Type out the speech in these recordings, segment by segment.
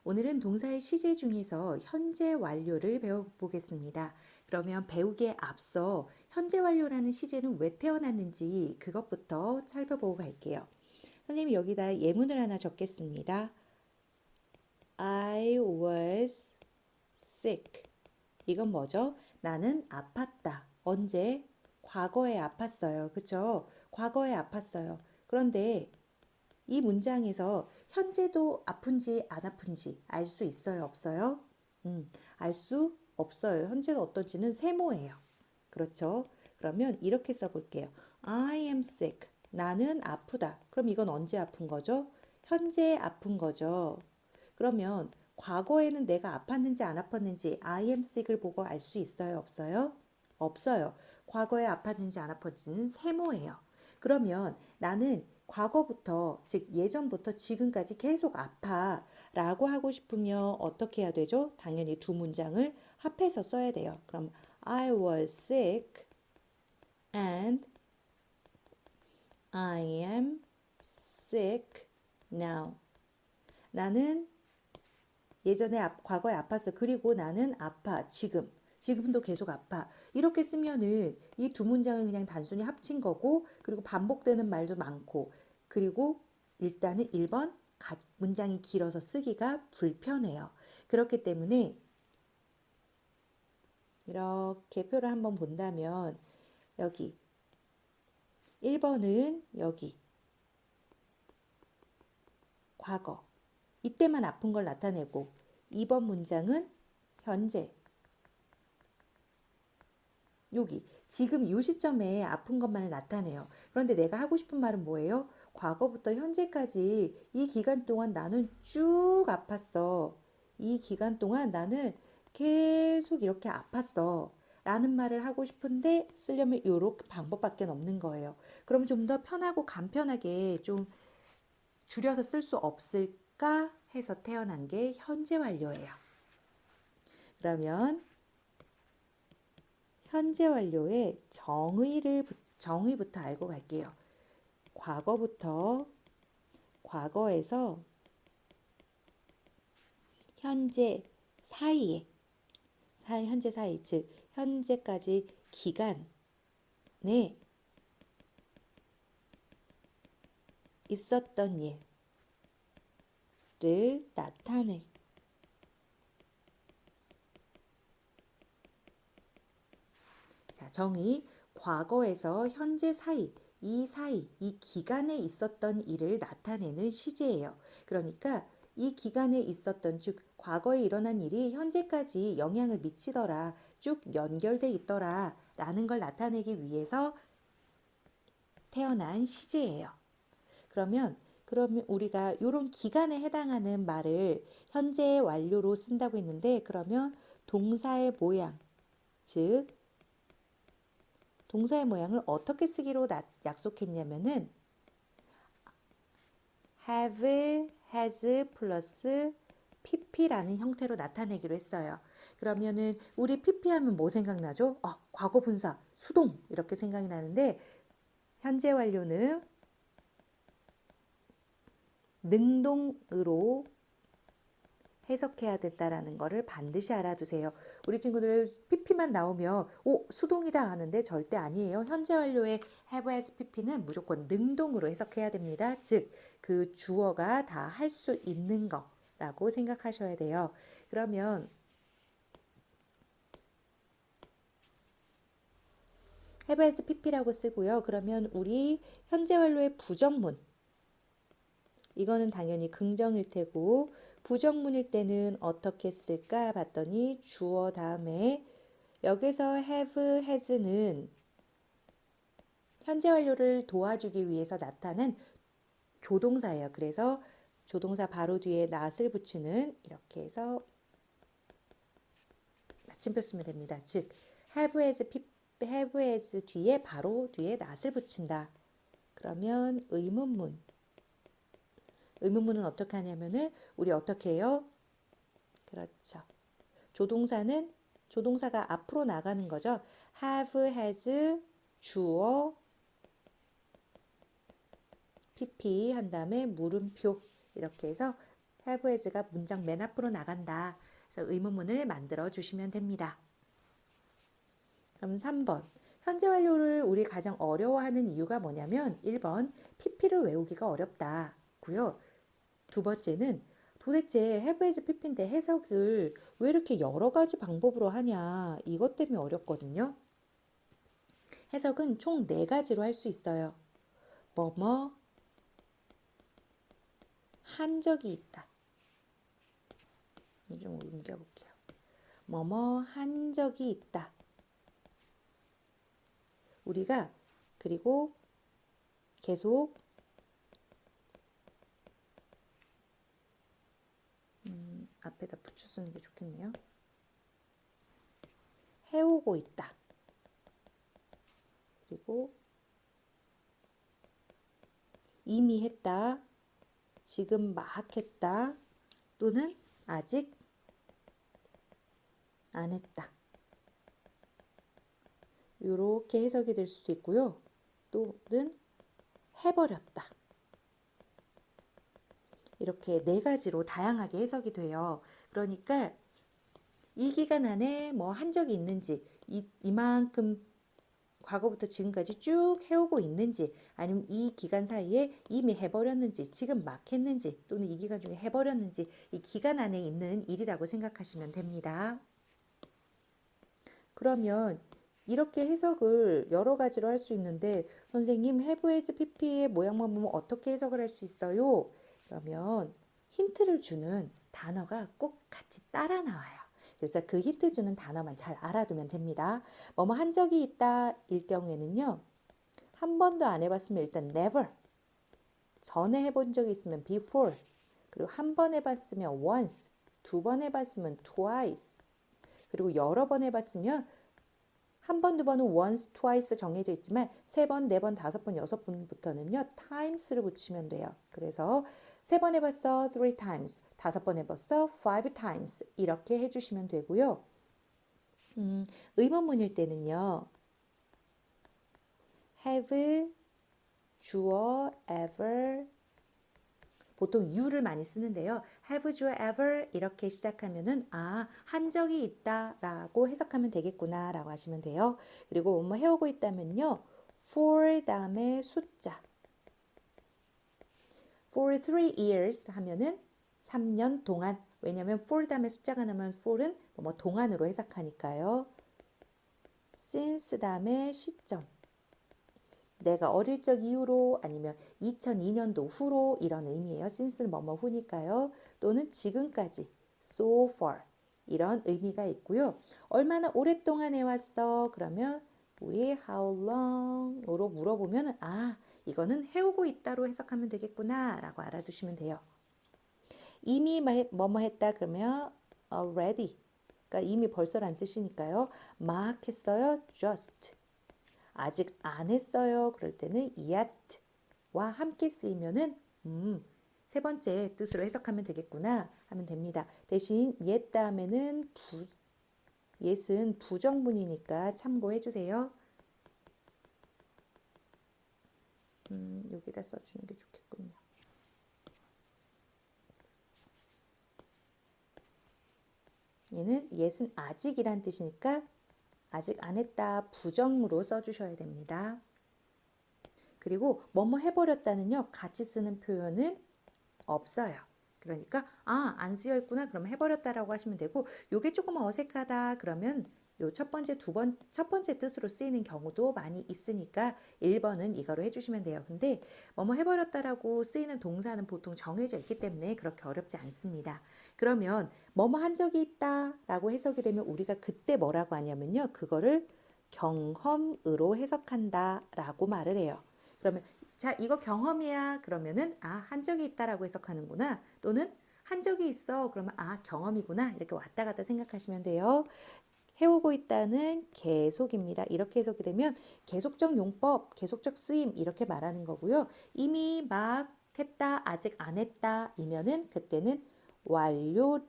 오늘은 동사의 시제 중에서 현재 완료를 배워보겠습니다. 그러면 배우기에 앞서 현재 완료라는 시제는 왜 태어났는지 그것부터 살펴보고 갈게요. 선생님이 여기다 예문을 하나 적겠습니다. I was sick. 이건 뭐죠? 나는 아팠다. 언제? 과거에 아팠어요. 그쵸? 과거에 아팠어요. 그런데 이 문장에서 현재도 아픈지 안 아픈지 알 수 있어요? 없어요? 알 수 없어요. 현재가 어떤지는 세모예요. 그렇죠? 그러면 이렇게 써볼게요. I am sick. 나는 아프다. 그럼 이건 언제 아픈 거죠? 현재 아픈 거죠. 그러면 과거에는 내가 아팠는지 안 아팠는지 I am sick을 보고 알 수 있어요? 없어요? 없어요. 과거에 아팠는지 안 아팠는지는 세모예요. 그러면 나는 과거부터, 즉 예전부터 지금까지 계속 아파 라고 하고 싶으면 어떻게 해야 되죠? 당연히 두 문장을 합해서 써야 돼요. 그럼 I was sick and I am sick now. 나는 예전에 과거에 아팠어. 그리고 나는 아파. 지금. 지금도 계속 아파. 이렇게 쓰면은 이 두 문장을 그냥 단순히 합친 거고, 그리고 반복되는 말도 많고, 그리고 일단은 1번 문장이 길어서 쓰기가 불편해요. 그렇기 때문에 이렇게 표를 한번 본다면 여기 1번은 여기 과거. 이때만 아픈 걸 나타내고 2번 문장은 현재. 여기 지금 이 시점에 아픈 것만을 나타내요. 그런데 내가 하고 싶은 말은 뭐예요? 과거부터 현재까지 이 기간 동안 나는 쭉 아팠어. 이 기간 동안 나는 계속 이렇게 아팠어. 라는 말을 하고 싶은데 쓰려면 이렇게 방법밖에 없는 거예요. 그럼 좀 더 편하고 간편하게 좀 줄여서 쓸 수 없을까 해서 태어난 게 현재 완료예요. 그러면 현재 완료의 정의부터 알고 갈게요. 과거에서 현재 사이에, 현재 사이, 즉 현재까지 기간에 있었던 일을 나타내. 자, 정의. 과거에서 현재 사이, 이 기간에 있었던 일을 나타내는 시제예요. 그러니까 이 기간에 있었던, 즉 과거에 일어난 일이 현재까지 영향을 미치더라, 쭉 연결돼 있더라 라는 걸 나타내기 위해서 태어난 시제예요. 그러면 우리가 이런 기간에 해당하는 말을 현재 완료로 쓴다고 했는데, 그러면 동사의 모양, 즉 동사의 모양을 어떻게 쓰기로 약속했냐면은 have, has 플러스 pp라는 형태로 나타내기로 했어요. 그러면은 우리 pp 하면 뭐 생각나죠? 과거 분사, 수동 이렇게 생각이 나는데 현재 완료는 능동으로 해석해야 된다라는 거를 반드시 알아두세요. 우리 친구들 pp만 나오면 수동이다 하는데 절대 아니에요. 현재 완료의 have as pp는 무조건 능동으로 해석해야 됩니다. 즉 그 주어가 다 할 수 있는 거라고 생각하셔야 돼요. 그러면 have as pp라고 쓰고요. 그러면 우리 현재 완료의 부정문, 이거는 당연히 긍정일 테고 부정문일 때는 어떻게 쓸까 봤더니 주어 다음에 여기서 have, has는 현재 완료를 도와주기 위해서 나타낸 조동사예요. 그래서 조동사 바로 뒤에 not을 붙이는, 이렇게 해서 마침표 쓰면 됩니다. 즉 have as 뒤에 바로 뒤에 not을 붙인다. 그러면 의문문은 어떻게 하냐면은 우리 어떻게 해요? 그렇죠. 조동사가 앞으로 나가는 거죠. have, has, 주어, pp 한 다음에 물음표, 이렇게 해서 have has가 문장 맨 앞으로 나간다. 그래서 의문문을 만들어 주시면 됩니다. 그럼 3번. 현재 완료를 우리 가장 어려워하는 이유가 뭐냐면 1번 PP를 외우기가 어렵다 고요. 두 번째는 도대체 have has PP인데 해석을 왜 이렇게 여러 가지 방법으로 하냐 이것 때문에 어렵거든요. 해석은 총 4가지로 할 수 있어요. 뭐뭐 한 적이 있다. 좀 옮겨볼게요. 뭐뭐 한 적이 있다. 우리가 그리고 계속 앞에다 붙여 쓰는 게 좋겠네요. 해오고 있다. 그리고 이미 했다. 지금 막 했다. 또는 아직 안 했다. 이렇게 해석이 될 수도 있고요. 또는 해버렸다. 이렇게 4가지로 다양하게 해석이 돼요. 그러니까 이 기간 안에 뭐 한 적이 있는지, 이만큼 과거부터 지금까지 쭉 해오고 있는지, 아니면 이 기간 사이에 이미 해버렸는지, 지금 막 했는지, 또는 이 기간 중에 해버렸는지, 이 기간 안에 있는 일이라고 생각하시면 됩니다. 그러면 이렇게 해석을 여러 가지로 할 수 있는데, 선생님 have has pp의 모양만 보면 어떻게 해석을 할 수 있어요? 그러면 힌트를 주는 단어가 꼭 같이 따라 나와요. 그래서 그 힌트 주는 단어만 잘 알아두면 됩니다. 뭐뭐 한 적이 있다 일 경우에는요. 한 번도 안 해봤으면 일단 never, 전에 해본 적이 있으면 before, 그리고 한 번 해봤으면 once, 2번 해봤으면 twice, 그리고 여러 번 해봤으면 한 번, 두 번은 once, twice 정해져 있지만 3번, 4번, 5번, 6번부터는요. times를 붙이면 돼요. 그래서 3번 해봤어, 3 times. 5번 해봤어, 5 times. 이렇게 해주시면 되고요. 의문문일 때는요. have, 주어, ever. 보통 you를 많이 쓰는데요. have you ever 이렇게 시작하면은 한 적이 있다라고 해석하면 되겠구나 라고 하시면 돼요. 그리고 뭐 해오고 있다면요. for 다음에 숫자. for 3 years 하면은 3년 동안. 왜냐면 for 다음에 숫자가 나면 for은 뭐 동안으로 해석하니까요. since 다음에 시점. 내가 어릴 적 이후로 아니면 2002년도 후로 이런 의미예요. since는 뭐뭐 후니까요. 또는 지금까지 so far 이런 의미가 있고요. 얼마나 오랫동안 해왔어? 그러면 우리 how long으로 물어보면 이거는 해오고 있다로 해석하면 되겠구나 라고 알아두시면 돼요. 이미 뭐뭐 했다 그러면 already 그러니까 이미 벌써란 뜻이니까요. 막 했어요. just 아직 안 했어요. 그럴 때는 yet와 함께 쓰이면은 3번째 뜻으로 해석하면 되겠구나 하면 됩니다. 대신 yet 다음에는 yet은 부정문이니까 참고해 주세요. 여기다 써주는 게 좋겠군요. 얘는 yet은 아직이란 뜻이니까 아직 안 했다 부정으로 써주셔야 됩니다. 그리고 뭐뭐 해버렸다는요. 같이 쓰는 표현은 없어요. 그러니까 안 쓰여 있구나 그러면 해버렸다라고 하시면 되고 요게 조금 어색하다 그러면 요 첫 번째 뜻으로 쓰이는 경우도 많이 있으니까 1번은 이거로 해주시면 돼요. 근데 뭐뭐 해버렸다라고 쓰이는 동사는 보통 정해져 있기 때문에 그렇게 어렵지 않습니다. 그러면 뭐뭐 한 적이 있다라고 해석이 되면 우리가 그때 뭐라고 하냐면요. 그거를 경험으로 해석한다라고 말을 해요. 그러면 자, 이거 경험이야. 그러면은 한 적이 있다라고 해석하는구나. 또는 한 적이 있어. 그러면 경험이구나. 이렇게 왔다 갔다 생각하시면 돼요. 해오고 있다는 계속입니다. 이렇게 해석이 되면 계속적 용법, 계속적 쓰임 이렇게 말하는 거고요. 이미 막 했다, 아직 안 했다 이면은 그때는 완료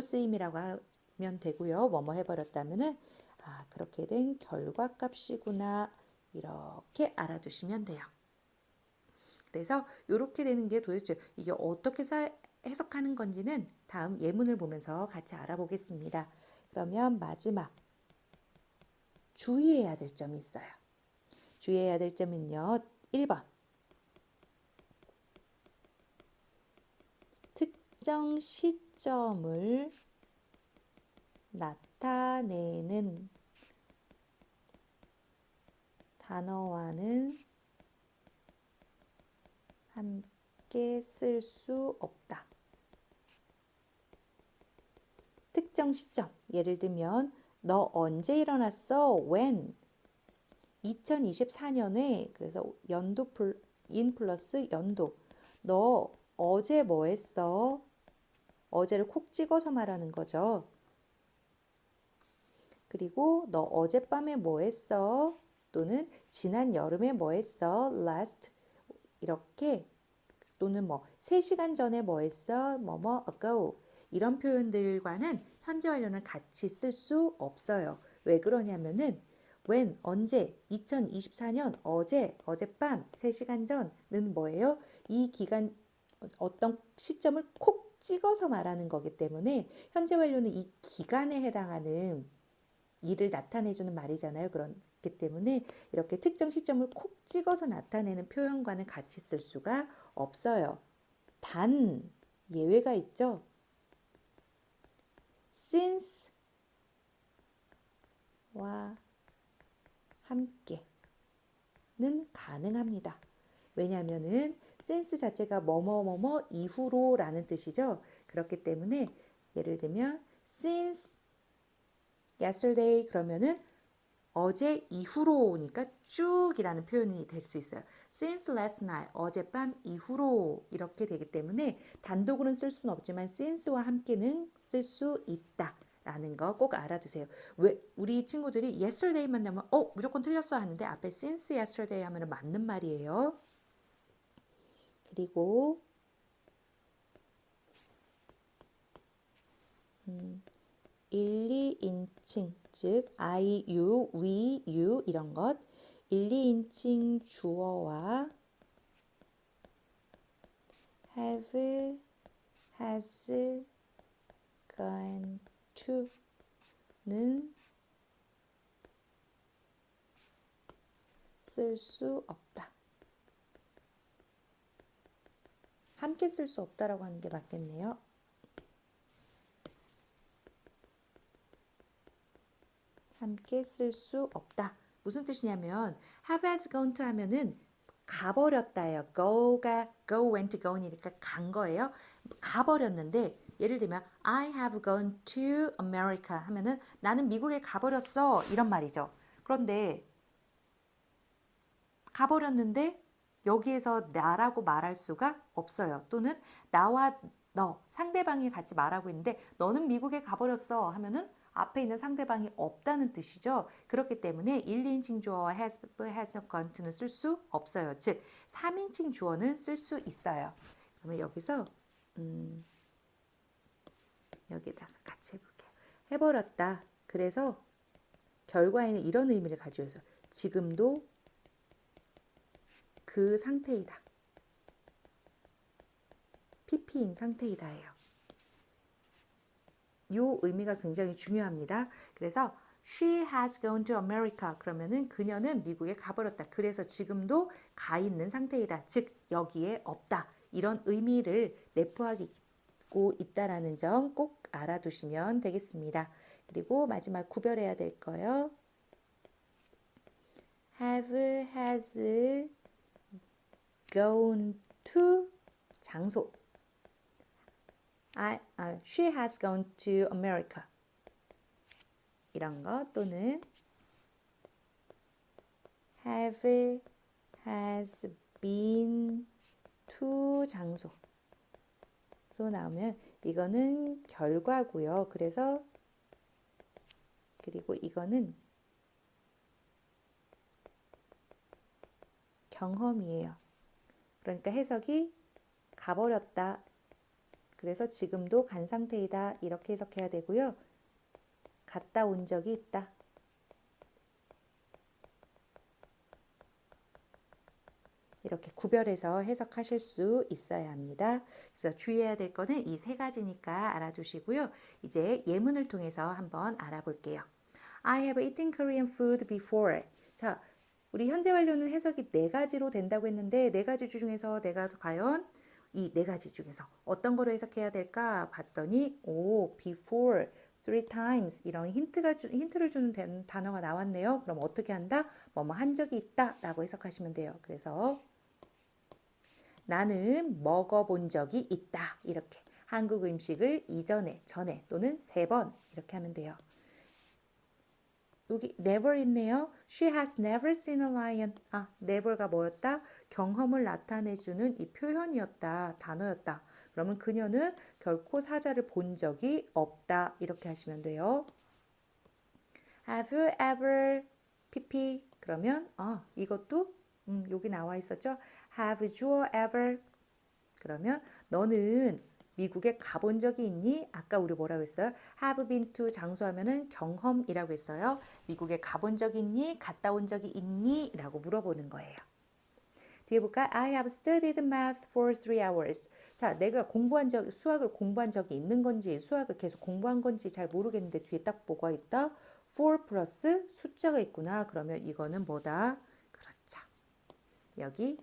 쓰임이라고 하면 되고요. 뭐뭐 해버렸다면은 그렇게 된 결과값이구나 이렇게 알아두시면 돼요. 그래서 이렇게 되는 게 도대체 이게 어떻게 해석하는 건지는 다음 예문을 보면서 같이 알아보겠습니다. 그러면 마지막 주의해야 될 점이 있어요. 주의해야 될 점은요. 1번. 특정 시점을 나타내는 단어와는 함께 쓸 수 없다. 특정 시점, 예를 들면 너 언제 일어났어? When? 2024년에, 그래서 연도 인 플러스 연도. 너 어제 뭐 했어? 어제를 콕 찍어서 말하는 거죠. 그리고 너 어젯밤에 뭐 했어? 또는 지난 여름에 뭐 했어? Last. 이렇게, 또는 뭐 3시간 전에 뭐 했어? 뭐뭐 ago. 이런 표현들과는 현재 완료는 같이 쓸 수 없어요. 왜 그러냐면은 when, 언제, 2024년 어제, 어젯밤, 3시간 전은 뭐예요? 이 기간, 어떤 시점을 콕 찍어서 말하는 거기 때문에 현재 완료는 이 기간에 해당하는 일을 나타내주는 말이잖아요. 그렇기 때문에 이렇게 특정 시점을 콕 찍어서 나타내는 표현과는 같이 쓸 수가 없어요. 단 예외가 있죠. since와 함께는 가능합니다. 왜냐하면은 since 자체가 뭐뭐뭐뭐 이후로 라는 뜻이죠. 그렇기 때문에 예를 들면 since yesterday 그러면은 어제 이후로니까 쭉이라는 표현이 될 수 있어요. Since last night, 어젯밤 이후로 이렇게 되기 때문에 단독으로는 쓸 수는 없지만 since와 함께는 쓸 수 있다라는 거 꼭 알아두세요. 왜 우리 친구들이 yesterday만 나면 무조건 틀렸어 하는데 앞에 since yesterday 하면 맞는 말이에요. 그리고 1, 2인칭, 즉 I, you, we, you 이런 것 1, 2인칭 주어와 have, has, gone to는 쓸 수 없다. 함께 쓸 수 없다라고 하는 게 맞겠네요. 함께 쓸 수 없다. 무슨 뜻이냐면 have, has, gone to 하면은 가버렸다예요. go, went, gone이니까 간 거예요. 가버렸는데 예를 들면 I have gone to America 하면은 나는 미국에 가버렸어 이런 말이죠. 그런데 가버렸는데 여기에서 나라고 말할 수가 없어요. 또는 나와 너 상대방이 같이 말하고 있는데 너는 미국에 가버렸어 하면은 앞에 있는 상대방이 없다는 뜻이죠. 그렇기 때문에 1, 2인칭 주어와 has, gone to는 쓸 수 없어요. 즉 3인칭 주어는 쓸 수 있어요. 그러면 여기서 여기다가 같이 해볼게요. 해버렸다. 그래서 결과에는 이런 의미를 가지고 있어요. 지금도 그 상태이다. PP인 상태이다예요. 이 의미가 굉장히 중요합니다. 그래서 she has gone to America 그러면은 그녀는 미국에 가버렸다. 그래서 지금도 가 있는 상태이다. 즉 여기에 없다. 이런 의미를 내포하고 있다라는 점 꼭 알아두시면 되겠습니다. 그리고 마지막 구별해야 될 거요. have, has gone to 장소. She has gone to America. 이런 거 또는 have, has been to 장소. 또 나오면 이거는 결과고요. 그래서 그리고 이거는 경험이에요. 그러니까 해석이 가버렸다. 그래서 지금도 간 상태이다. 이렇게 해석해야 되고요. 갔다 온 적이 있다. 이렇게 이렇게 구별해서 해석하실 수 있어야 합니다. 그래서 주의해야 될 거는 이 세 가지니까 알아두시고요. 이제 예문을 통해서 한번 알아볼게요. I have eaten Korean food before. 자, 우리 현재 완료는 해석이 네 가지로 된다고 했는데 네 가지 중에서 내가 과연 이 네 가지 중에서 어떤 거로 해석해야 될까 봤더니 before, three times 이런 힌트를 주는 단어가 나왔네요. 그럼 어떻게 한다? 뭐뭐 한 적이 있다라고 해석하시면 돼요. 그래서 나는 먹어본 적이 있다. 이렇게 한국 음식을 이전에, 전에 또는 세 번 이렇게 하면 돼요. 여기 never 있네요. She has never seen a lion. never가 뭐였다? 경험을 나타내주는 이 표현이었다. 단어였다. 그러면 그녀는 결코 사자를 본 적이 없다. 이렇게 하시면 돼요. Have you ever pp 그러면 이것도 여기 나와 있었죠. Have you ever 그러면 너는 미국에 가본 적이 있니? 아까 우리 뭐라고 했어요? Have been to 장소하면은 경험이라고 했어요. 미국에 가본 적이 있니? 갔다 온 적이 있니? 라고 물어보는 거예요. 뒤에 볼까? I have studied math for 3 hours. 자, 내가 수학을 공부한 적이 있는 건지, 수학을 계속 공부한 건지 잘 모르겠는데 뒤에 딱 뭐가 있다? 4 플러스 숫자가 있구나. 그러면 이거는 뭐다? 그렇죠. 여기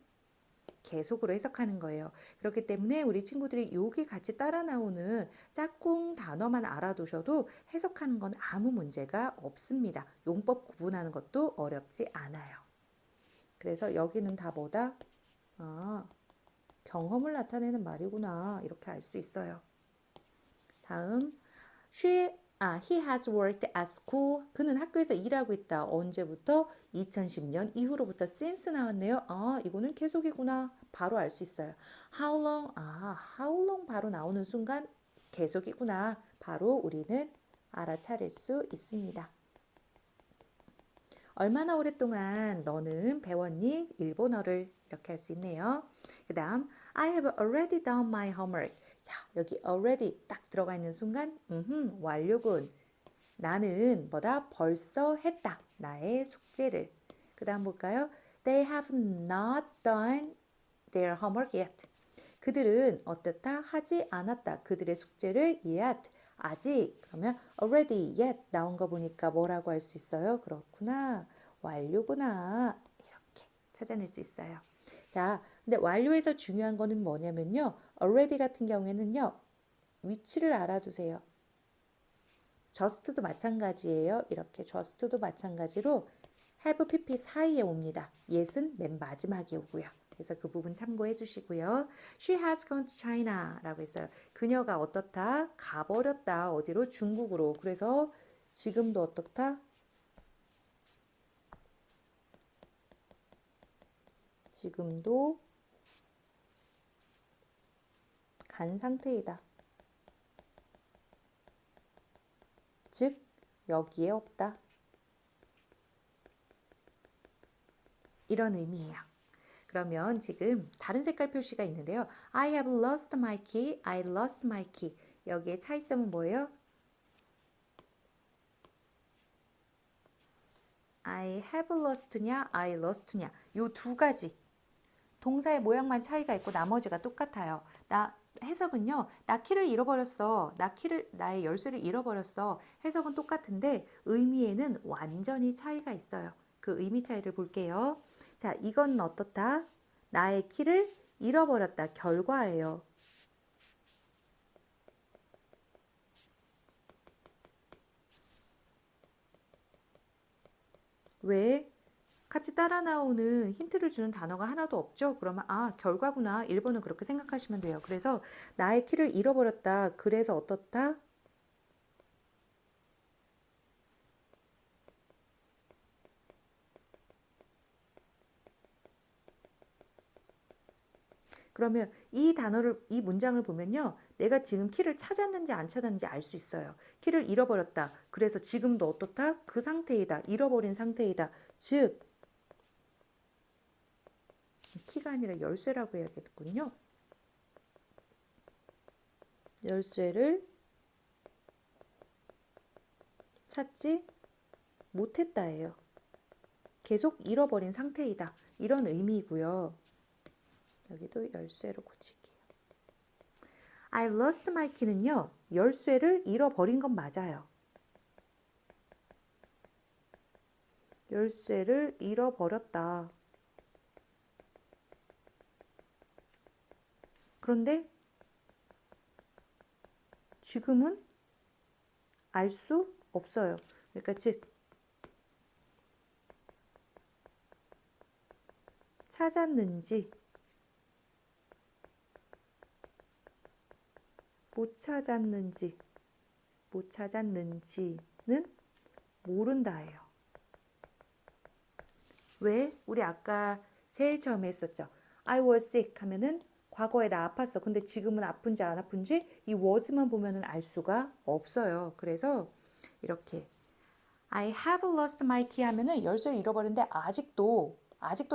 계속으로 해석하는 거예요. 그렇기 때문에 우리 친구들이 여기 같이 따라 나오는 짝꿍 단어만 알아두셔도 해석하는 건 아무 문제가 없습니다. 용법 구분하는 것도 어렵지 않아요. 그래서 여기는 다 뭐다? 경험을 나타내는 말이구나. 이렇게 알 수 있어요. 다음, he has worked at school. 그는 학교에서 일하고 있다. 언제부터? 2010년 이후로부터 since 나왔네요. 이거는 계속이구나. 바로 알 수 있어요. How long? how long 바로 나오는 순간 계속이구나. 바로 우리는 알아차릴 수 있습니다. 얼마나 오랫동안 너는 배웠니? 일본어를 이렇게 할 수 있네요. 그 다음, I have already done my homework. 자, 여기 already 딱 들어가 있는 순간, 완료군. 나는 뭐다? 벌써 했다. 나의 숙제를. 그 다음 볼까요? They have not done their homework yet. 그들은 어떻다? 하지 않았다. 그들의 숙제를 yet. 아직. 그러면 already, yet 나온 거 보니까 뭐라고 할 수 있어요? 그렇구나. 완료구나. 이렇게 찾아낼 수 있어요. 자, 근데 완료에서 중요한 거는 뭐냐면요. already 같은 경우에는요. 위치를 알아두세요. just도 마찬가지예요. 이렇게 just도 마찬가지로 have, pp 사이에 옵니다. yes은 맨 마지막에 오고요. 그래서 그 부분 참고해 주시고요. She has gone to China 라고 했어요. 그녀가 어떻다? 가버렸다. 어디로? 중국으로. 그래서 지금도 어떻다? 지금도 간 상태이다. 즉, 여기에 없다. 이런 의미예요. 그러면 지금 다른 색깔 표시가 있는데요. I have lost my key. I lost my key. 여기에 차이점은 뭐예요? I have lost냐, I lost냐. 요 두 가지. 동사의 모양만 차이가 있고 나머지가 똑같아요. 해석은요. 나 키를 잃어버렸어. 나의 열쇠를 잃어버렸어. 해석은 똑같은데 의미에는 완전히 차이가 있어요. 그 의미 차이를 볼게요. 자, 이건 어떻다? 나의 키를 잃어버렸다. 결과예요. 왜? 같이 따라 나오는 힌트를 주는 단어가 하나도 없죠? 그러면 결과구나. 1번은 그렇게 생각하시면 돼요. 그래서 나의 키를 잃어버렸다. 그래서 어떻다? 그러면 이 문장을 보면요. 내가 지금 키를 찾았는지 안 찾았는지 알 수 있어요. 키를 잃어버렸다. 그래서 지금도 어떻다? 그 상태이다. 잃어버린 상태이다. 즉, 키가 아니라 열쇠라고 해야겠군요. 열쇠를 찾지 못했다예요. 계속 잃어버린 상태이다. 이런 의미이고요. 여기도 열쇠로 고칠게요. I lost my key는요. 열쇠를 잃어버린 건 맞아요. 열쇠를 잃어버렸다. 그런데 지금은 알 수 없어요. 그러니까 즉 찾았는지 못 찾았는지는 모른다예요. 왜? 우리 아까 제일 처음에 했었죠. I was sick 하면은 과거에 나 아팠어. 근데 지금은 아픈지 안 아픈지 이 was만 보면은 알 수가 없어요. 그래서 이렇게 I have lost my key 하면은 열쇠를 잃어버렸는데 아직도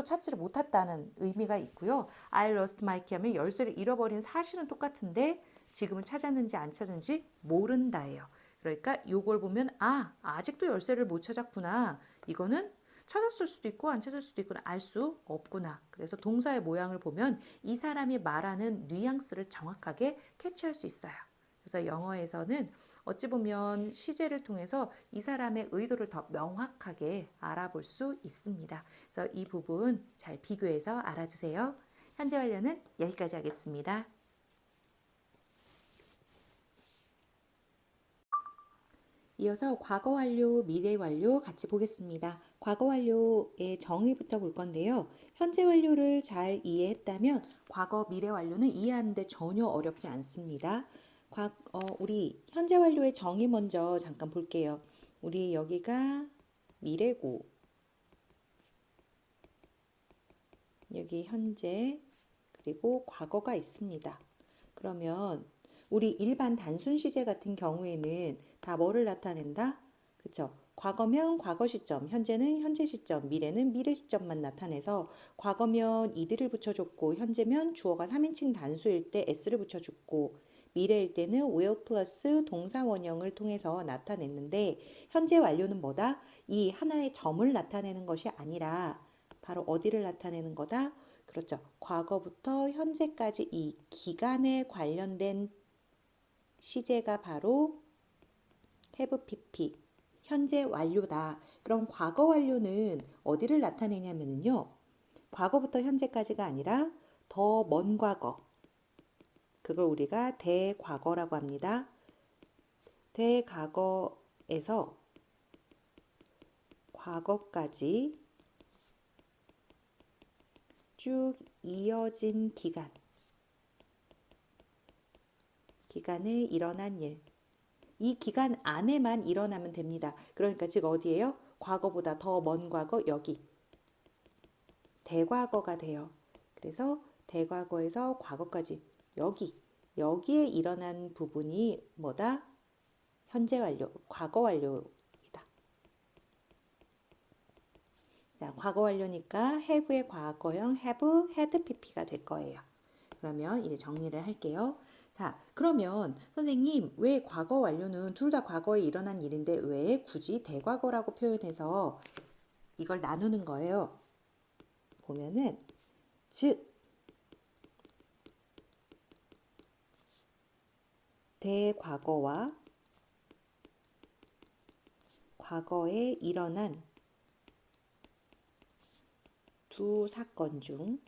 찾지를 못했다는 의미가 있고요. I lost my key 하면 열쇠를 잃어버린 사실은 똑같은데 지금은 찾았는지 안 찾았는지 모른다예요. 그러니까 요걸 보면 아직도 열쇠를 못 찾았구나. 이거는 찾았을 수도 있고 안 찾을 수도 있고 알 수 없구나. 그래서 동사의 모양을 보면 이 사람이 말하는 뉘앙스를 정확하게 캐치할 수 있어요. 그래서 영어에서는 어찌 보면 시제를 통해서 이 사람의 의도를 더 명확하게 알아볼 수 있습니다. 그래서 이 부분 잘 비교해서 알아주세요. 현재 완료는 여기까지 하겠습니다. 이어서 과거 완료, 미래 완료 같이 보겠습니다. 과거 완료의 정의부터 볼 건데요. 현재 완료를 잘 이해했다면 과거, 미래 완료는 이해하는데 전혀 어렵지 않습니다. 우리 현재 완료의 정의 먼저 잠깐 볼게요. 우리 여기가 미래고, 여기 현재, 그리고 과거가 있습니다. 그러면 우리 일반 단순 시제 같은 경우에는 다 뭐를 나타낸다? 그쵸? 과거면 과거 시점, 현재는 현재 시점, 미래는 미래 시점만 나타내서 과거면 이들을 붙여줬고 현재면 주어가 3인칭 단수일 때 s를 붙여줬고 미래일 때는 will 플러스 동사 원형을 통해서 나타냈는데 현재 완료는 뭐다? 이 하나의 점을 나타내는 것이 아니라 바로 어디를 나타내는 거다? 그렇죠. 과거부터 현재까지 이 기간에 관련된 시제가 바로 have pp, 현재 완료다. 그럼 과거 완료는 어디를 나타내냐면요. 과거부터 현재까지가 아니라 더 먼 과거. 그걸 우리가 대과거라고 합니다. 대과거에서 과거까지 쭉 이어진 기간에 일어난 일. 이 기간 안에만 일어나면 됩니다. 그러니까 즉 어디예요? 과거보다 더 먼 과거 여기. 대과거가 돼요. 그래서 대과거에서 과거까지 여기에 일어난 부분이 뭐다? 현재 완료, 과거 완료이다. 자, 과거 완료니까 have의 과거형 have, had, pp가 될 거예요. 그러면 이제 정리를 할게요. 자, 그러면 선생님 왜 과거 완료는 둘 다 과거에 일어난 일인데 왜 굳이 대과거라고 표현해서 이걸 나누는 거예요? 보면은 즉 대과거와 과거에 일어난 두 사건 중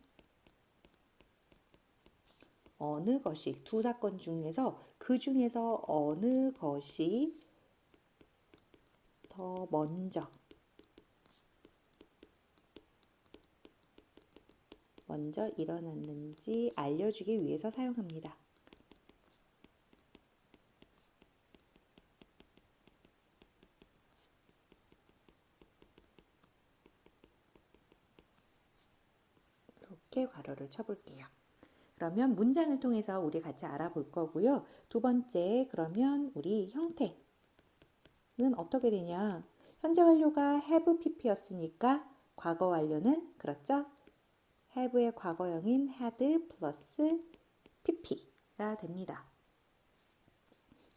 어느 것이 두 사건 중에서 그 중에서 어느 것이 더 먼저 일어났는지 알려주기 위해서 사용합니다. 이렇게 괄호를 쳐볼게요. 그러면 문장을 통해서 우리 같이 알아볼 거고요. 두 번째, 그러면 우리 형태는 어떻게 되냐? 현재 완료가 have pp였으니까 과거 완료는 그렇죠? have의 과거형인 had 플러스 pp가 됩니다.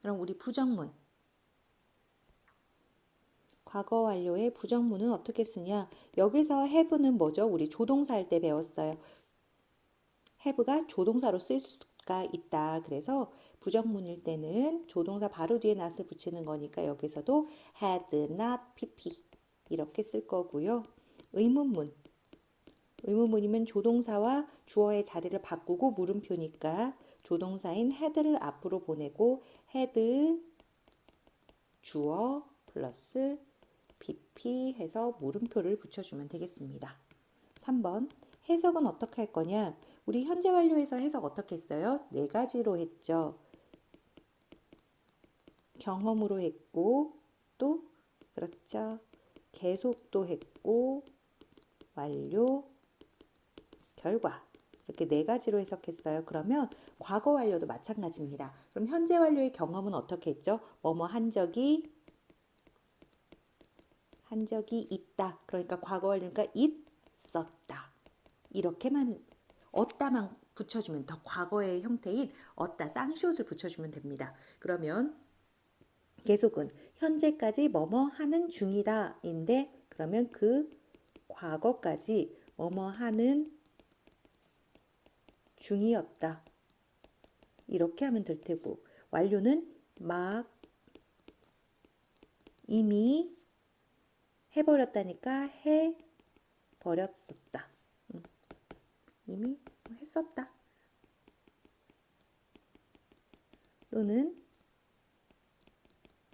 그럼 우리 부정문. 과거 완료의 부정문은 어떻게 쓰냐? 여기서 have는 뭐죠? 우리 조동사 할 때 배웠어요. have가 조동사로 쓸 수가 있다. 그래서 부정문일 때는 조동사 바로 뒤에 not을 붙이는 거니까 여기서도 had not pp 이렇게 쓸 거고요. 의문문. 의문문이면 조동사와 주어의 자리를 바꾸고 물음표니까 조동사인 had를 앞으로 보내고 had 주어 플러스 pp 해서 물음표를 붙여주면 되겠습니다. 3번 해석은 어떻게 할 거냐? 우리 현재 완료에서 해석 어떻게 했어요? 네 가지로 했죠. 경험으로 했고 또 그렇죠. 계속도 했고 완료 결과 이렇게 네 가지로 해석했어요. 그러면 과거 완료도 마찬가지입니다. 그럼 현재 완료의 경험은 어떻게 했죠? 뭐뭐 한 적이 있다. 그러니까 과거 완료니까 있었다. 이렇게만 얻다만 붙여주면 더 과거의 형태인 얻다 쌍시옷을 붙여주면 됩니다. 그러면 계속은 현재까지 뭐뭐 하는 중이다 인데 그러면 그 과거까지 뭐뭐 하는 중이었다. 이렇게 하면 될 테고 완료는 막 이미 해버렸다니까 해버렸었다. 이미 했었다. 또는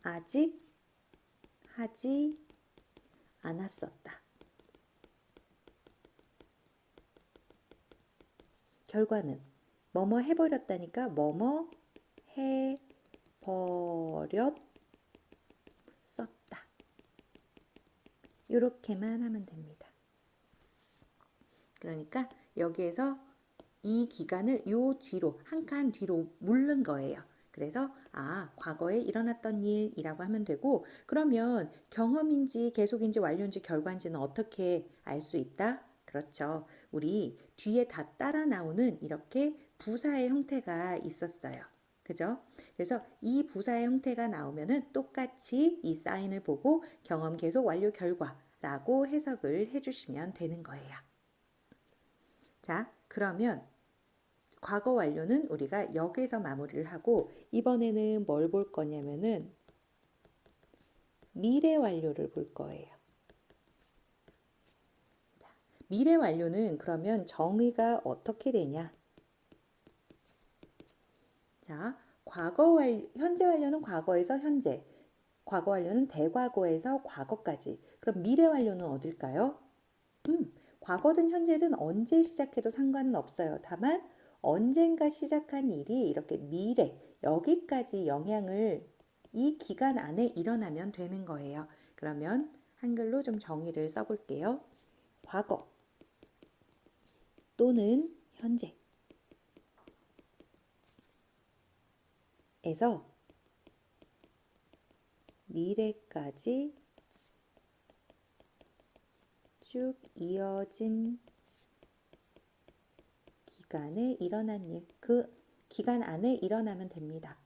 아직 하지 않았었다. 결과는 뭐뭐 해버렸다니까 뭐뭐 해버렸었다. 이렇게만 하면 됩니다. 그러니까 여기에서 이 기간을 요 뒤로 한 칸 뒤로 물른 거예요. 그래서 과거에 일어났던 일이라고 하면 되고 그러면 경험인지 계속인지 완료인지 결과인지는 어떻게 알 수 있다? 그렇죠. 우리 뒤에 다 따라 나오는 이렇게 부사의 형태가 있었어요. 그죠? 그래서 이 부사의 형태가 나오면은 똑같이 이 사인을 보고 경험 계속 완료 결과라고 해석을 해주시면 되는 거예요. 자, 그러면 과거 완료는 우리가 여기서 마무리를 하고 이번에는 뭘 볼 거냐면은 미래 완료를 볼 거예요. 자, 미래 완료는 그러면 정의가 어떻게 되냐? 자, 현재 완료는 과거에서 현재, 과거 완료는 대과거에서 과거까지. 그럼 미래 완료는 어딜까요? 과거든 현재든 언제 시작해도 상관은 없어요. 다만 언젠가 시작한 일이 이렇게 미래, 여기까지 영향을 이 기간 안에 일어나면 되는 거예요. 그러면 한글로 좀 정의를 써볼게요. 과거 또는 현재에서 미래까지 쭉 이어진 기간에 일어난 일, 그 기간 안에 일어나면 됩니다.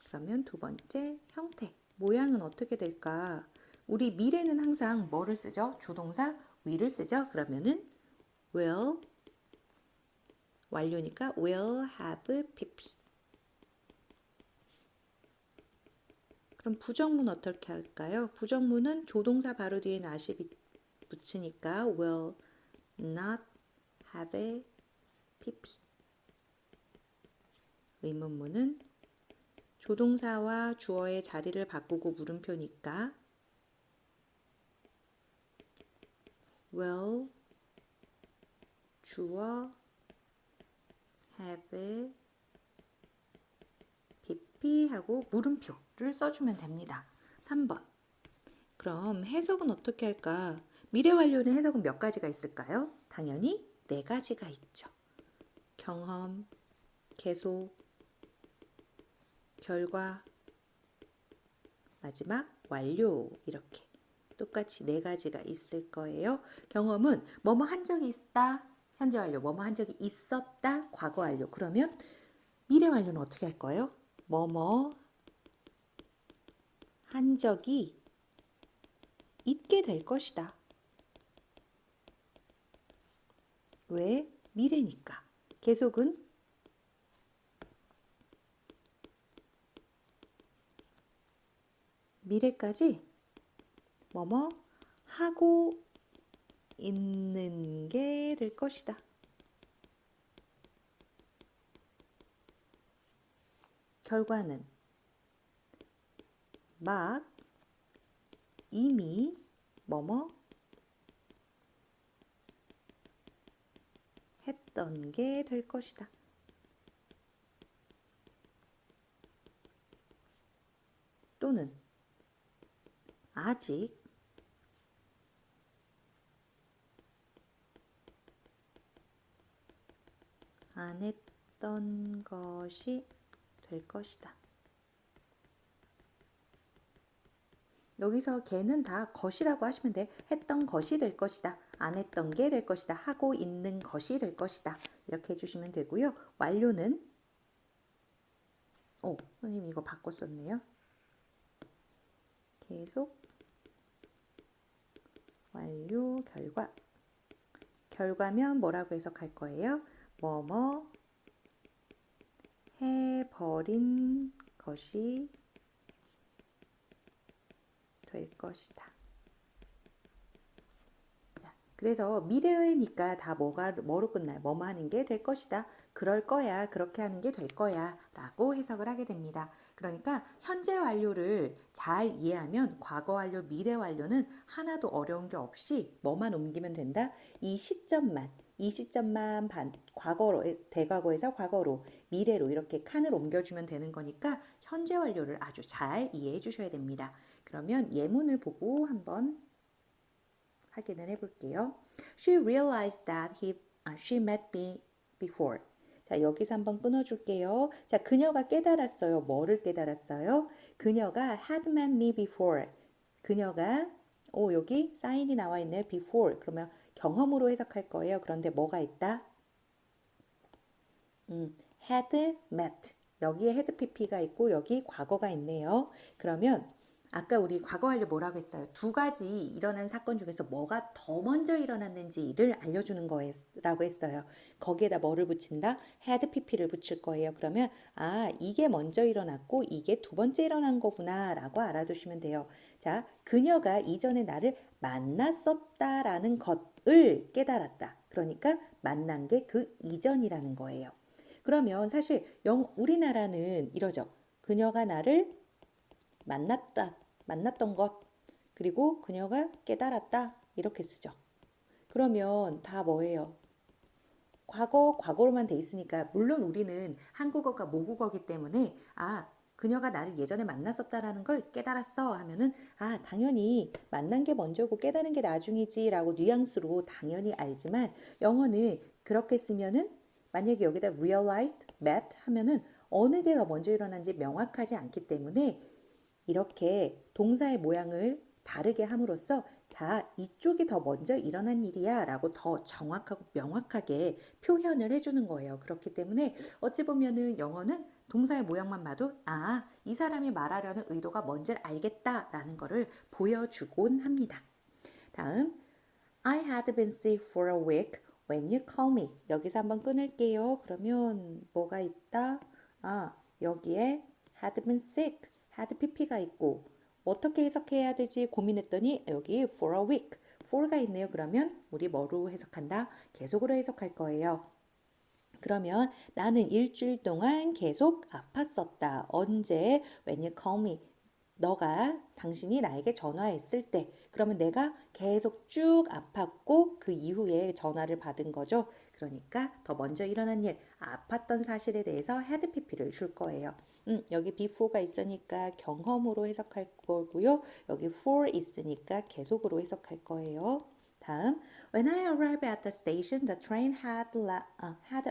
그러면 두 번째 형태, 모양은 어떻게 될까? 우리 미래는 항상 뭐를 쓰죠? 조동사 will을 쓰죠? 그러면은 will 완료니까 will have pp. 그럼 부정문 어떻게 할까요? 부정문은 조동사 바로 뒤에 not이 붙으니까 will not have pp. 의문문은 조동사와 주어의 자리를 바꾸고 물음표니까 will 주어 have pp 하고 물음표를 써주면 됩니다. 3번. 그럼 해석은 어떻게 할까? 미래 완료는 해석은 몇 가지가 있을까요? 당연히 네 가지가 있죠. 경험, 계속, 결과, 마지막 완료 이렇게 똑같이 네 가지가 있을 거예요. 경험은 뭐뭐 한 적이 있다, 현재 완료, 뭐뭐 한 적이 있었다, 과거 완료. 그러면 미래 완료는 어떻게 할 거예요? 뭐뭐 한 적이 있게 될 것이다. 왜? 미래니까. 계속은 미래까지 뭐뭐 하고 있는 게 될 것이다. 결과는 막 이미 뭐뭐 했던 게 될 것이다. 또는 아직 안 했던 것이 될 것이다. 여기서 걔는 다 것이라고 하시면 돼. 했던 것이 될 것이다. 안 했던 게 될 것이다. 하고 있는 것이 될 것이다. 이렇게 해주시면 되고요. 완료는 선생님 이거 바꿨었네요. 계속 완료 결과. 결과면 뭐라고 해석할 거예요? 뭐뭐 해버린 것이 될 것이다. 자, 그래서 미래니까 다 뭐로 끝나요? 뭐뭐 하는 게 될 것이다. 그럴 거야. 그렇게 하는 게 될 거야. 라고 해석을 하게 됩니다. 그러니까 현재 완료를 잘 이해하면 과거 완료, 미래 완료는 하나도 어려운 게 없이 뭐만 옮기면 된다. 이 시점만 과거로, 대과거에서 과거로, 미래로 이렇게 칸을 옮겨주면 되는 거니까 현재 완료를 아주 잘 이해해 주셔야 됩니다. 그러면 예문을 보고 한번 확인을 해볼게요. She realized that she met me before. 자, 여기서 한번 끊어줄게요. 자, 그녀가 깨달았어요. 뭐를 깨달았어요? 그녀가 had met me before. 그녀가 여기 사인이 나와 있네요. before. 그러면 경험으로 해석할 거예요. 그런데 뭐가 있다? had met. 여기에 had pp가 있고 여기 과거가 있네요. 그러면 아까 우리 과거 완료 뭐라고 했어요? 두 가지 일어난 사건 중에서 뭐가 더 먼저 일어났는지를 알려주는 거라고 했어요. 거기에다 뭐를 붙인다? had pp를 붙일 거예요. 그러면 이게 먼저 일어났고 이게 두 번째 일어난 거구나 라고 알아두시면 돼요. 자, 그녀가 이전에 나를 만났었다라는 것을 깨달았다. 그러니까 만난 게 그 이전이라는 거예요. 그러면 사실 우리나라는 이러죠. 그녀가 나를 만났던 것, 그리고 그녀가 깨달았다. 이렇게 쓰죠. 그러면 다 뭐예요? 과거로만 돼 있으니까, 물론 우리는 한국어가 모국어기 때문에, 그녀가 나를 예전에 만났었다라는 걸 깨달았어 하면은, 당연히 만난 게 먼저고 깨달은 게 나중이지 라고 뉘앙스로 당연히 알지만, 영어는 그렇게 쓰면은, 만약에 여기다 realized, met 하면은 어느 개가 먼저 일어난지 명확하지 않기 때문에 이렇게 동사의 모양을 다르게 함으로써 이쪽이 더 먼저 일어난 일이야 라고 더 정확하고 명확하게 표현을 해주는 거예요. 그렇기 때문에 어찌 보면은 영어는 동사의 모양만 봐도 이 사람이 말하려는 의도가 뭔지를 알겠다 라는 거를 보여주곤 합니다. 다음 I had been sick for a week when you called me. 여기서 한번 끊을게요. 그러면 뭐가 있다? 여기에 had been sick, had pp가 있고 어떻게 해석해야 되지 고민했더니 여기 for a week, for가 있네요. 그러면 우리 뭐로 해석한다? 계속으로 해석할 거예요. 그러면 나는 일주일 동안 계속 아팠었다. 언제? When you call me. 당신이 나에게 전화했을 때. 그러면 내가 계속 쭉 아팠고 그 이후에 전화를 받은 거죠. 그러니까 더 먼저 일어난 일, 아팠던 사실에 대해서 had pp를 줄 거예요. 여기 before가 있으니까 경험으로 해석할 거고요. 여기 for 있으니까 계속으로 해석할 거예요. 다음, When I arrived at the station, the train had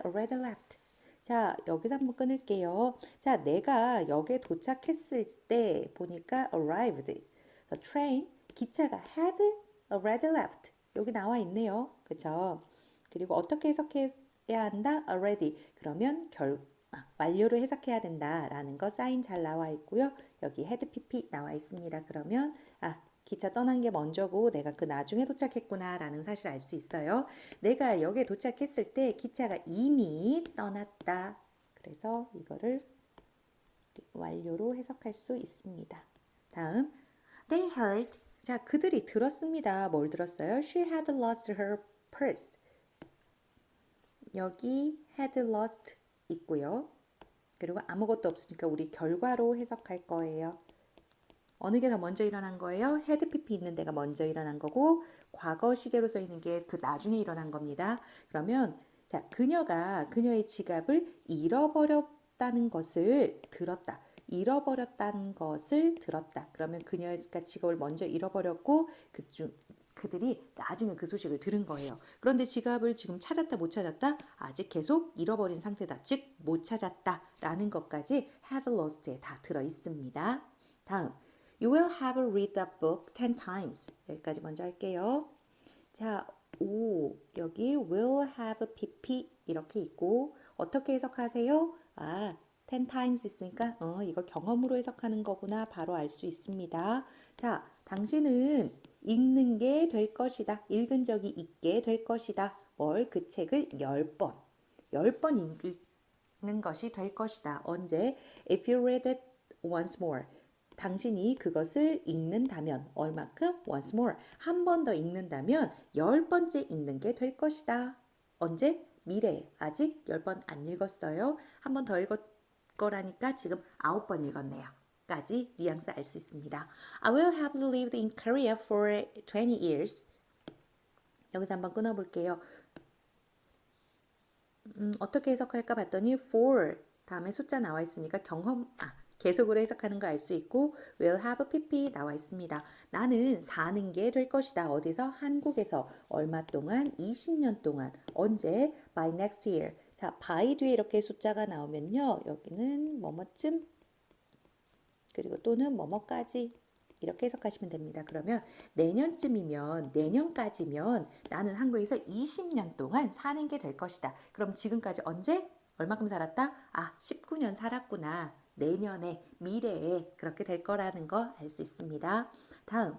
already left. 자, 여기서 한번 끊을게요. 자, 내가 역에 도착했을 때 보니까 arrived, the train, 기차가 had already left. 여기 나와 있네요. 그쵸? 그리고 어떻게 해석해야 한다? already. 그러면 완료를 해석해야 된다라는 거 사인 잘 나와 있고요. 여기 had pp 나와 있습니다. 그러면 기차 떠난 게 먼저고 내가 그 나중에 도착했구나라는 사실을 알 수 있어요. 내가 역에 도착했을 때 기차가 이미 떠났다. 그래서 이거를 완료로 해석할 수 있습니다. 다음, they heard. 자, 그들이 들었습니다. 뭘 들었어요? She had lost her purse. 여기 had lost 있고요. 그리고 아무것도 없으니까 우리 결과로 해석할 거예요. 어느 게 더 먼저 일어난 거예요? had pp 있는 데가 먼저 일어난 거고 과거 시제로 써 있는 게 그 나중에 일어난 겁니다. 그러면 자, 그녀가 그녀의 지갑을 잃어버렸다는 것을 들었다. 잃어버렸다는 것을 들었다. 그러면 그녀가 지갑을 먼저 잃어버렸고 그들이 나중에 그 소식을 들은 거예요. 그런데 지갑을 지금 찾았다 못 찾았다? 아직 계속 잃어버린 상태다. 즉 못 찾았다라는 것까지 have lost에 다 들어 있습니다. 다음, you will have read the book 10 times. 여기까지 먼저 할게요. 자, 여기 will have pp 이렇게 있고 어떻게 해석하세요? 10 times 있으니까 이거 경험으로 해석하는 거구나 바로 알 수 있습니다. 자, 당신은 읽는 게 될 것이다. 읽은 적이 있게 될 것이다. 그 책을 10번. 10번 읽는 것이 될 것이다. 언제? If you read it once more. 당신이 그것을 읽는다면 얼마큼? Once more. 한 번 더 읽는다면 10번째 읽는 게 될 것이다. 언제? 미래에. 아직 10번 안 읽었어요. 한 번 더 읽을 거라니까 지금 9번 읽었네요. 까지 뉘앙스 알 수 있습니다. I will have lived in Korea for 20 years. 여기서 한번 끊어볼게요. 어떻게 해석할까 봤더니 for 다음에 숫자 나와 있으니까 계속으로 해석하는 거 알 수 있고 will have pp 나와 있습니다. 나는 사는 게 될 것이다. 어디서? 한국에서 얼마 동안? 20년 동안. 언제? by next year. 자, by 뒤에 이렇게 숫자가 나오면요. 여기는 뭐뭐쯤 그리고 또는 뭐뭐까지 이렇게 해석하시면 됩니다. 그러면 내년까지면 나는 한국에서 20년 동안 사는 게 될 것이다. 그럼 지금까지 언제? 얼마큼 살았다? 19년 살았구나. 내년에, 미래에 그렇게 될 거라는 거 알 수 있습니다. 다음,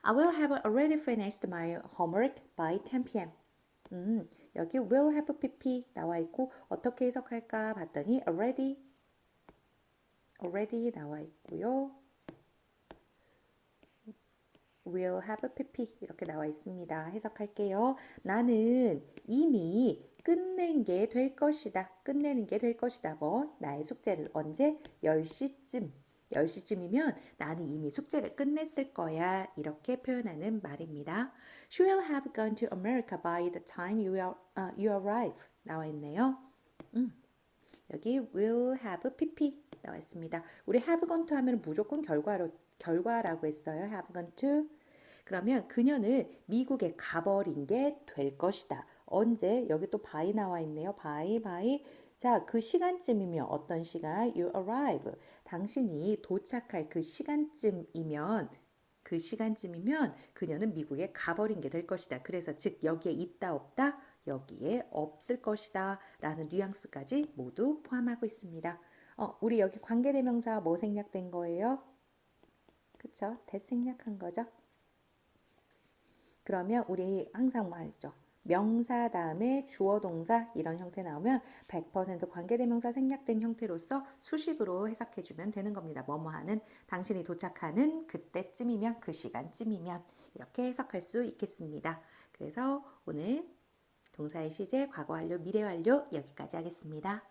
I will have already finished my homework by 10 p.m. 여기 will have pp 나와 있고 어떻게 해석할까 봤더니 already 나와 있고요. will have pp 이렇게 나와 있습니다. 해석할게요. 나는 이미 끝낸 게 될 것이다. 끝내는 게 될 것이다. 나의 숙제를 언제? 10시쯤. 10시쯤이면 나는 이미 숙제를 끝냈을 거야. 이렇게 표현하는 말입니다. She will have gone to America by the time you arrive. 나와 있네요. 여기 will have pp 나와 있습니다. 우리 have gone to 하면 무조건 결과라고 했어요. have gone to. 그러면 그녀는 미국에 가버린 게 될 것이다. 언제? 여기 또 by 나와 있네요. by. 자, 그 시간쯤이면 어떤 시간? You arrive. 당신이 도착할 그 시간쯤이면 그녀는 미국에 가버린 게 될 것이다. 그래서 즉 여기에 있다 없다? 여기에 없을 것이다 라는 뉘앙스까지 모두 포함하고 있습니다. 우리 여기 관계대명사 뭐 생략된 거예요? 그쵸? that 생략한 거죠? 그러면 우리 항상 말이죠. 명사 다음에 주어 동사 이런 형태 나오면 100% 관계대명사 생략된 형태로서 수식으로 해석해주면 되는 겁니다. 뭐뭐하는 당신이 도착하는 그때쯤이면 그 시간쯤이면 이렇게 해석할 수 있겠습니다. 그래서 오늘 동사의 시제, 과거 완료, 미래 완료 여기까지 하겠습니다.